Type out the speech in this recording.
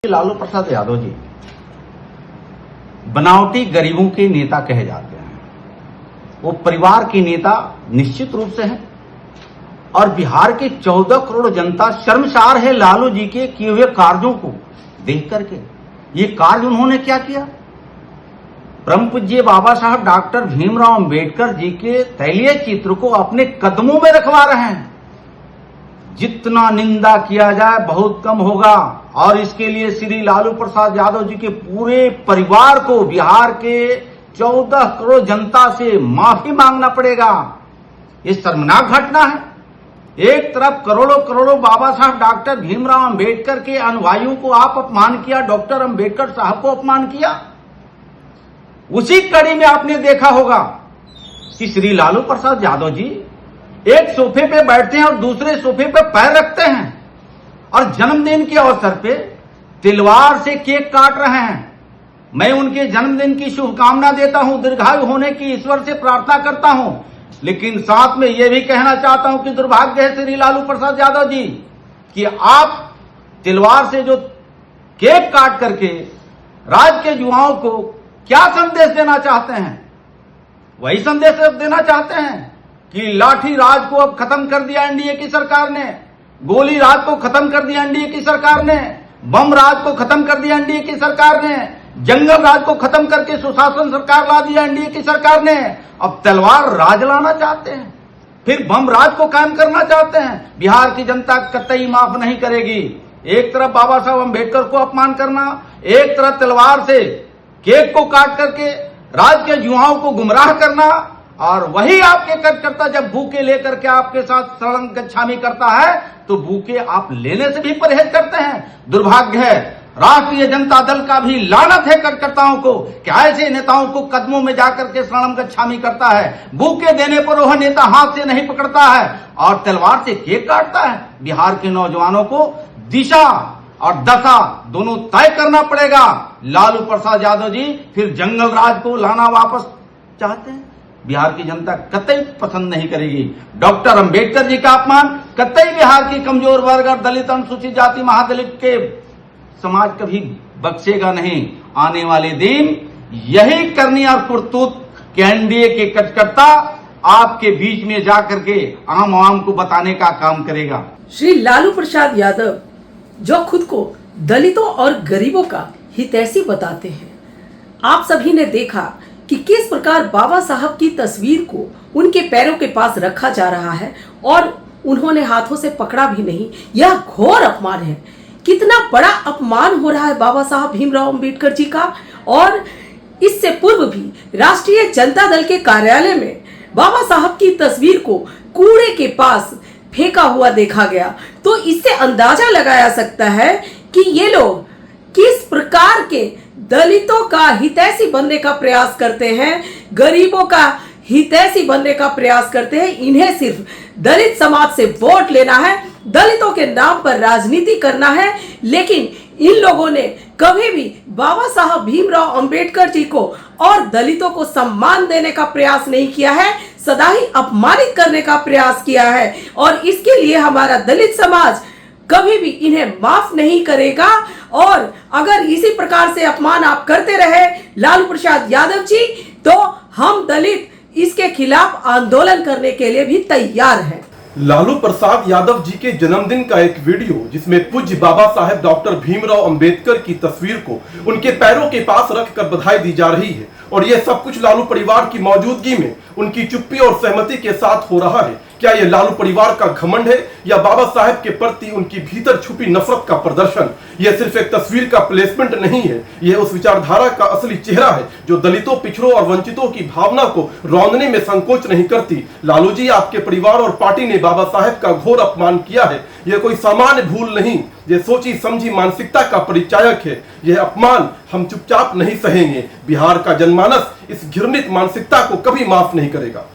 लालू प्रसाद यादव जी बनावटी गरीबों के नेता कहे जाते हैं। वो परिवार के नेता निश्चित रूप से हैं और बिहार के 14 करोड़ जनता शर्मसार है लालू जी के किए हुए कार्यों को देख करके। ये कार्य उन्होंने क्या किया? परम पूज्य बाबा साहब डॉक्टर भीमराव अंबेडकर जी के तैलीय चित्र को अपने कदमों में रखवा रहे हैं। जितना निंदा किया जाए बहुत कम होगा और इसके लिए श्री लालू प्रसाद यादव जी के पूरे परिवार को बिहार के 14 करोड़ जनता से माफी मांगना पड़ेगा। ये शर्मनाक घटना है। एक तरफ करोड़ों करोड़ों बाबा साहब डॉक्टर भीमराव अंबेडकर के अनुयायियों को आप अपमान किया, डॉक्टर अंबेडकर साहब को अपमान किया। उसी कड़ी में आपने देखा होगा कि श्री लालू प्रसाद यादव जी एक सोफे पे बैठते हैं और दूसरे सोफे पे पैर रखते हैं और जन्मदिन के अवसर पे तलवार से केक काट रहे हैं। मैं उनके जन्मदिन की शुभकामना देता हूं, दीर्घायु होने की ईश्वर से प्रार्थना करता हूं, लेकिन साथ में यह भी कहना चाहता हूं कि दुर्भाग्य है श्री लालू प्रसाद यादव जी कि आप तलवार से जो केक काट करके राज्य के युवाओं को क्या संदेश देना चाहते हैं? वही संदेश देना चाहते हैं कि लाठी राज को अब खत्म कर दिया एनडीए की सरकार ने, गोली राज को खत्म कर दिया एनडीए की सरकार ने, बम राज को खत्म कर दिया एनडीए की सरकार ने, जंगल राज को खत्म करके सुशासन सरकार ला दिया एनडीए की सरकार ने। अब तलवार राज लाना चाहते हैं, फिर बम राज को कायम करना चाहते हैं। बिहार की जनता कतई माफ नहीं करेगी। एक तरफ बाबा साहब अंबेडकर को अपमान करना, एक तरफ तलवार से केक को काट करके राज्य के युवाओं को गुमराह करना, और वही आपके कार्यकर्ता जब बूके लेकर के आपके साथ शरण गच्छामी करता है तो बूके आप लेने से भी परहेज करते हैं। दुर्भाग्य है, राष्ट्रीय जनता दल का भी लानत है कार्यकर्ताओं को कि ऐसे नेताओं को कदमों में जाकर के शरण गच्छामी करता है। बूके देने पर वह नेता हाथ से नहीं पकड़ता है और तलवार से केक काटता है। बिहार के नौजवानों को दिशा और दशा दोनों तय करना पड़ेगा। लालू प्रसाद यादव जी फिर जंगल राज को लाना वापस चाहते हैं। बिहार की जनता कतई पसंद नहीं करेगी। डॉक्टर अंबेडकर जी का अपमान कतई बिहार की कमजोर वर्ग और दलित अनुसूचित जाति महादलित के समाज कभी बख्शेगा नहीं। आने वाले दिन यही करनी और करतूत के एनडीए के कार्यकर्ता आपके बीच में जाकर के आम आवाम को बताने का काम करेगा। श्री लालू प्रसाद यादव जो खुद को दलितों और गरीबों का हितैषी बताते हैं, आप सभी ने देखा कि किस प्रकार बाबा साहब की तस्वीर को उनके पैरों के पास रखा जा रहा है और उन्होंने हाथों से पकड़ा भी नहीं। यह घोर अपमान है। कितना बड़ा अपमान हो रहा है बाबा साहब भीमराव अंबेडकर जी का। और इससे पूर्व भी राष्ट्रीय जनता दल के कार्यालय में बाबा साहब की तस्वीर को कूड़े के पास फेंका हुआ देखा गया। तो इससे अंदाजा लगाया सकता है कि ये लोग किस प्रकार के दलितों का हितैषी बनने का प्रयास करते हैं, गरीबों का हितैषी बनने का प्रयास करते हैं। इन्हें सिर्फ दलित समाज से वोट लेना है, दलितों के नाम पर राजनीति करना है। लेकिन इन लोगों ने कभी भी बाबा साहब भीमराव अंबेडकर जी को और दलितों को सम्मान देने का प्रयास नहीं किया है, सदा ही अपमानित करने का प्रयास किया है। और इसके लिए हमारा दलित समाज कभी भी इन्हें माफ नहीं करेगा। और अगर इसी प्रकार से अपमान आप करते रहे लालू प्रसाद यादव जी, तो हम दलित इसके खिलाफ आंदोलन करने के लिए भी तैयार हैं। लालू प्रसाद यादव जी के जन्मदिन का एक वीडियो जिसमें पूज्य बाबा साहेब डॉक्टर भीमराव अंबेडकर की तस्वीर को उनके पैरों के पास रखकर बधाई दी जा रही है, और यह सब कुछ लालू परिवार की मौजूदगी में उनकी चुप्पी और सहमति के साथ हो रहा है। क्या यह लालू परिवार का घमंड है या बाबा साहेब के प्रति उनकी भीतर छुपी नफरत का प्रदर्शन? यह सिर्फ एक तस्वीर का प्लेसमेंट नहीं है, यह उस विचारधारा का असली चेहरा है जो दलितों, पिछड़ों और वंचितों की भावना को रौंदने में संकोच नहीं करती। लालू जी, आपके परिवार और पार्टी ने बाबा साहेब का घोर अपमान किया है। यह कोई सामान्य भूल नहीं, यह सोची समझी मानसिकता का परिचायक है। यह अपमान हम चुपचाप नहीं सहेंगे। बिहार का जनमानस इस घृणित मानसिकता को कभी माफ नहीं करेगा।